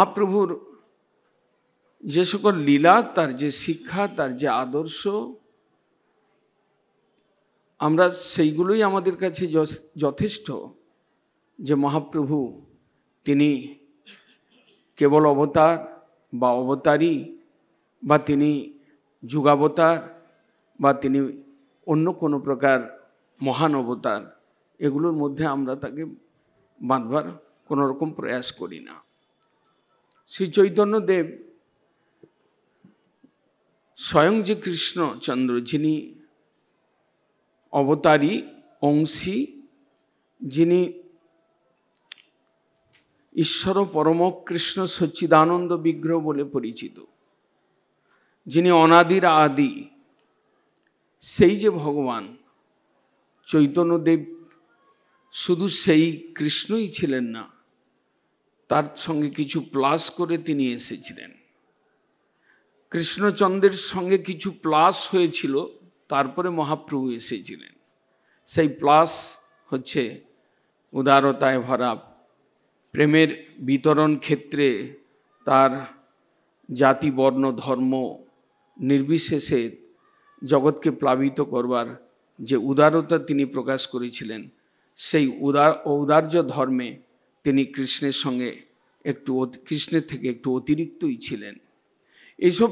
মহাপ্রভুর যে সকল লীলা, তার যে শিক্ষা, তার যে আদর্শ, আমরা সেইগুলোই আমাদের কাছে যথেষ্ট। যে মহাপ্রভু তিনি কেবল অবতার বা অবতারী, বা তিনি যুগাবতার, বা তিনি অন্য কোনো প্রকার মহান অবতার, এগুলোর মধ্যে আমরা তাকে বাঁধবার কোনো রকম প্রয়াস করি না। শ্রী চৈতন্যদেব স্বয়ং যে কৃষ্ণচন্দ্র, যিনি অবতারী অংশী, যিনি ঈশ্বর পরম কৃষ্ণ সচ্চিদানন্দ বিগ্রহ বলে পরিচিত, যিনি অনাদির আদি, সেই যে ভগবান চৈতন্যদেব শুধু সেই কৃষ্ণই ছিলেন না, তার সঙ্গে কিছু প্লাস করে তিনি এসেছিলেন। কৃষ্ণচন্দ্রের সঙ্গে কিছু প্লাস হয়েছিল, তারপরে মহাপ্রভু এসেছিলেন। সেই প্লাস হচ্ছে উদারতায় ভরা, প্রেমের বিতরণ ক্ষেত্রে তার জাতি বর্ণ ধর্ম নির্বিশেষে জগৎকে প্লাবিত করবার যে উদারতা তিনি প্রকাশ করেছিলেন, সেই ঔদার্য ধর্মে তিনি কৃষ্ণের সঙ্গে কৃষ্ণের থেকে একটু অতিরিক্তই ছিলেন। এইসব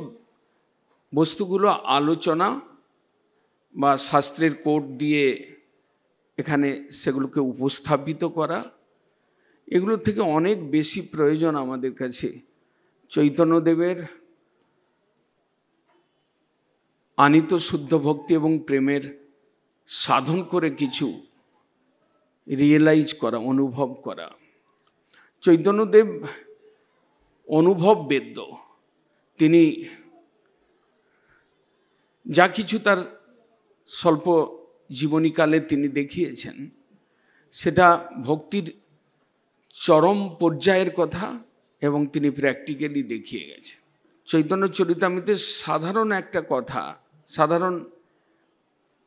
বস্তুগুলো আলোচনা বা শাস্ত্রের কোড দিয়ে এখানে সেগুলোকে উপস্থাপিত করা, এগুলোর থেকে অনেক বেশি প্রয়োজন আমাদের কাছে চৈতন্যদেবের আনিত শুদ্ধ ভক্তি এবং প্রেমের সাধন করে কিছু রিয়েলাইজ করা, অনুভব করা। চৈতন্যদেব অনুভব বেদ্য। তিনি যা কিছু তার স্বল্প জীবনীকালে তিনি দেখিয়েছেন, সেটা ভক্তির চরম পর্যায়ের কথা, এবং তিনি প্র্যাকটিক্যালি দেখিয়ে গেছেন। চৈতন্য চরিতামৃতে সাধারণ একটা কথা, সাধারণ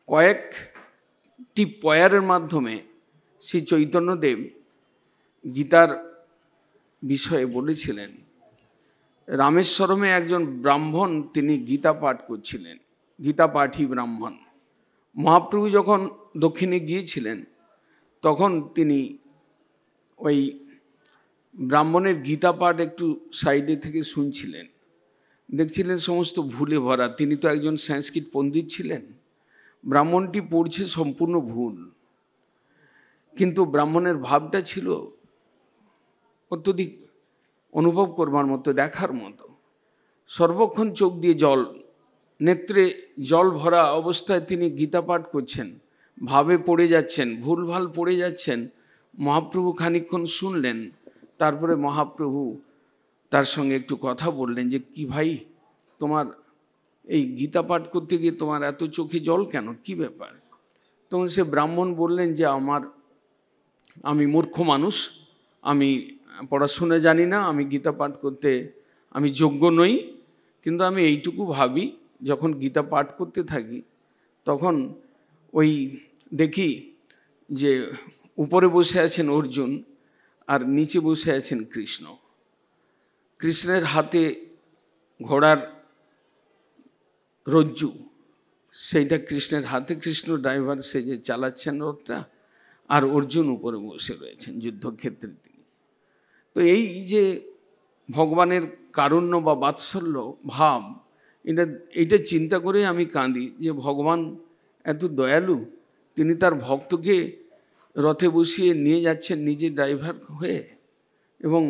কয়েকটি পয়ারের মাধ্যমে শ্রী চৈতন্যদেব গীতার বিষয়ে বলেছিলেন। রামেশ্বরমে একজন ব্রাহ্মণ, তিনি গীতা পাঠ করছিলেন, গীতা পাঠী ব্রাহ্মণ। মহাপ্রভু যখন দক্ষিণে গিয়েছিলেন, তখন তিনি ওই ব্রাহ্মণের গীতা পাঠ একটু সাইডে থেকে শুনছিলেন, দেখছিলেন সমস্ত ভুলে ভরা। তিনি তো একজন সংস্কৃত পণ্ডিত ছিলেন। ব্রাহ্মণটি পড়ছে সম্পূর্ণ ভুল, কিন্তু ব্রাহ্মণের ভাবটা ছিল অত্যধিক অনুভব করবার মতো, দেখার মতো। সর্বক্ষণ চোখ দিয়ে জল, নেত্রে জল ভরা অবস্থায় তিনি গীতা পাঠ করছেন, ভাবে পড়ে যাচ্ছেন, ভুলভাল পড়ে যাচ্ছেন। মহাপ্রভু খানিকক্ষণ শুনলেন, তারপরে মহাপ্রভু তার সঙ্গে একটু কথা বললেন যে, কি ভাই, তোমার এই গীতা পাঠ করতে গিয়ে তোমার এত চোখে জল কেন, কি ব্যাপার? তখন সে ব্রাহ্মণ বললেন যে, আমি মূর্খ মানুষ, আমি পড়াশোনা জানি না, আমি গীতা পাঠ করতে আমি যোগ্য নই, কিন্তু আমি এইটুকু ভাবি, যখন গীতা পাঠ করতে থাকি তখন ওই দেখি যে উপরে বসে আছেন অর্জুন আর নিচে বসে আছেন কৃষ্ণ। কৃষ্ণের হাতে ঘোড়ার রজ্জু, সেইটা কৃষ্ণের হাতে, কৃষ্ণ ড্রাইভার সেজে চালাচ্ছেন রথটা, আর অর্জুন উপরে বসে রয়েছেন যুদ্ধক্ষেত্রে তিনি। তো এই যে ভগবানের কারুণ্য বা বাৎসল্য ভাব, এইটা চিন্তা করে আমি কাঁদি যে ভগবান এত দয়ালু, তিনি তার ভক্তকে রথে বসিয়ে নিয়ে যাচ্ছেন নিজে ড্রাইভার হয়ে, এবং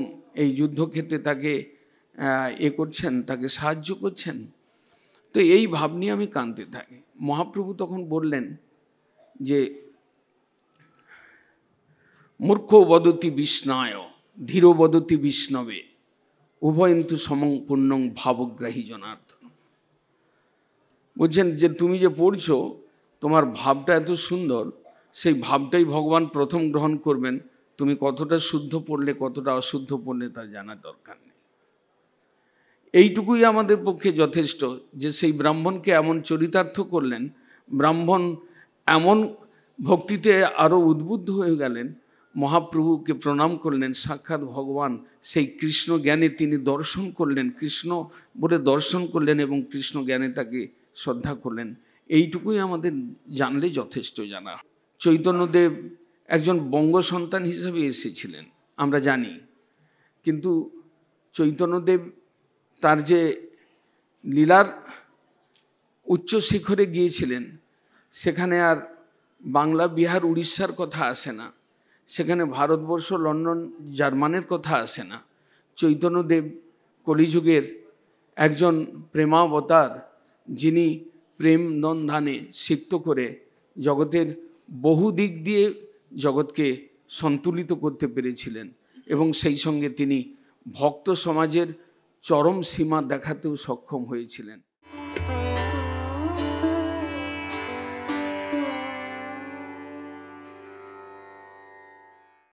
এই যুদ্ধক্ষেত্রে তাকে করছেন, তাকে সাহায্য করছেন। তো এই ভাব নিয়ে আমি কাঁদতে থাকি। মহাপ্রভু তখন বললেন যে, মূর্খ বদতি বিষ্ণায় ধীর বদতি বিষ্ণবে উভয়ন্তু সমং পুণ্যং ভাবগ্রাহী জনার্দন। বলছেন যে তুমি যে পড়ছো, তোমার ভাবটা এত সুন্দর, সেই ভাবটাই ভগবান প্রথম গ্রহণ করবেন। তুমি কতটা শুদ্ধ পড়লে, কতটা অশুদ্ধ পড়লে তা জানার দরকার নেই। এইটুকুই আমাদের পক্ষে যথেষ্ট যে সেই ব্রাহ্মণকে এমন চরিতার্থ করলেন, ব্রাহ্মণ এমন ভক্তিতে আরও উদ্বুদ্ধ হয়ে গেলেন, মহাপ্রভুকে প্রণাম করলেন, সাক্ষাৎ ভগবান সেই কৃষ্ণ জ্ঞানে তিনি দর্শন করলেন, কৃষ্ণ বলে দর্শন করলেন এবং কৃষ্ণ জ্ঞানে তাকে শ্রদ্ধা করলেন। এইটুকুই আমাদের জানলে যথেষ্ট জানা। চৈতন্যদেব একজন বঙ্গ সন্তান হিসাবে এসেছিলেন আমরা জানি, কিন্তু চৈতন্যদেব তার যে লীলার উচ্চ শিখরে গিয়েছিলেন সেখানে আর বাংলা, বিহার, উড়িষ্যার কথা আসে না, সেখানে ভারতবর্ষ, লন্ডন, জার্মানের কথা আসে না। চৈতন্যদেব কলিযুগের একজন প্রেমাবতার, যিনি প্রেম নন্দানে সিক্ত করে জগতের বহু দিক দিয়ে জগৎকে সন্তুলিত করতে পেরেছিলেন এবং সেই সঙ্গে তিনি ভক্ত সমাজের চরম সীমা দেখাতেও সক্ষম হয়েছিলেন।